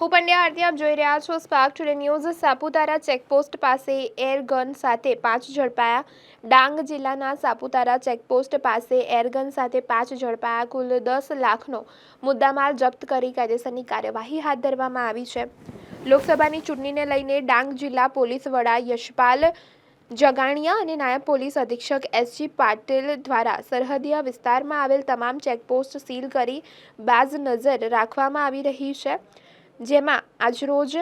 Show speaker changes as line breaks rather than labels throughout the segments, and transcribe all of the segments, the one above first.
હું પંડ્યા આરતી આપ જોઈ રહ્યા છો spark today news. Saputara checkpost પાસે એરગન સાથે 5 ઝડપાયા। ડાંગ જિલ્લાના સાપુતારા ચેકપોસ્ટ પાસે એરગન સાથે 5 ઝડપાયા। કુલ 10 લાખનો મુદ્દામાલ જપ્ત કરી કાયદેસરની કાર્યવાહી હાથ ધરવામાં આવી છે। લોકસભાની ચૂંટણીને લઈને ડાંગ જિલ્લા પોલીસ વડા યશપાલ જગાણિયા અને નાયબ પોલીસ અધિક્ષક એસજી પાટીલ દ્વારા સરહદીય વિસ્તારમાં આવેલ તમામ ચેકપોસ્ટ સીલ કરી બાજ નજર રાખવામાં આવી રહી છે। જેમાં આજરોજ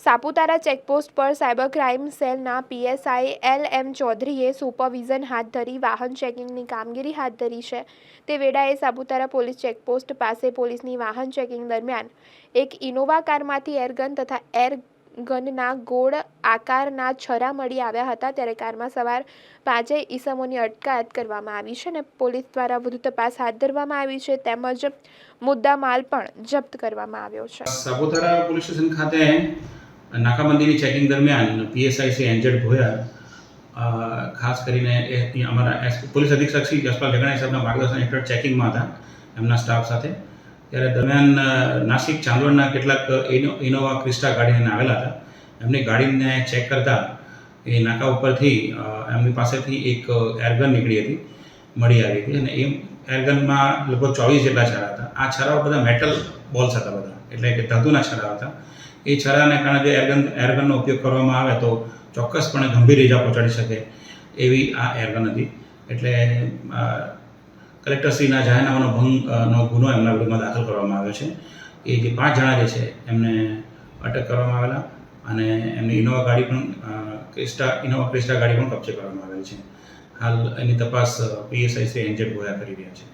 સાપુતારા ચેકપોસ્ટ પર સાયબર ક્રાઇમ સેલના પીએસઆઈ એલ.એમ. ચૌધરીએ સુપરવિઝન હાથ ધરી વાહન ચેકિંગની કામગીરી હાથ ધરી છે। તે વેળાએ સાપુતારા પોલીસ ચેકપોસ્ટ પાસે પોલીસની વાહન ચેકિંગ દરમિયાન એક ઇનોવા કારમાંથી એરગન તથા એરગનના ગોળ આકારના છરા મળી આવ્યા હતા। ત્યારે કારમાં સવાર 5 ઈસમોની અટકાયત કરવામાં આવી છે અને પોલીસ દ્વારા વધુ તપાસ હાથ ધરવામાં આવી છે તેમજ મુદ્દા માલ પણ જપ્ત કરવામાં આવ્યો છે।
સાપુતારા પોલીસ સ્ટેશન ખાતે નાકાબંધીની ચેકિંગ દરમિયાન પીએસઆઈ શ્રી એનજેડ ભોયર ખાસ કરીને અમારા પોલીસ અધિક્ષક શ્રી યશપાલ જગાણીયા સાહેબના માર્ગદર્શન હેઠળ ચેકિંગમાં હતા એમના સ્ટાફ સાથે। ત્યારે દરમિયાન નાસિક ચાંદોડના કેટલાક ઇનોવા ક્રિસ્ટા ગાડીને આવેલા હતા। એમની ગાડીને ચેક કરતા એ નાકા ઉપરથી એમની પાસેથી એક એરગન મળી આવી હતી અને એ એરગનમાં લગભગ 24 જેટલા છરા હતા। આ છરાઓ બધા મેટલ બોલ્સ હતા, બધા એટલે કે ધાતુના છરા હતા। એ છરાને કારણે જો એરગનનો ઉપયોગ કરવામાં આવે તો ચોક્કસપણે ગંભીર ઇજા પહોંચાડી શકે એવી આ એરગન હતી। એટલે કલેક્ટરશ્રીના જાહેરનામાનો ભંગનો ગુનો એમના વિરુદ્ધમાં દાખલ કરવામાં આવ્યો છે। એ જે 5 જણા જે છે એમને અટક કરવામાં આવેલા અને એમની ઇનોવા ક્રિસ્ટા ગાડી પણ કબજે કરવામાં આવેલી છે। હાલ એની તપાસ પીએસઆઈ શ્રી એનજેડ ભોયા કરી રહ્યા છે।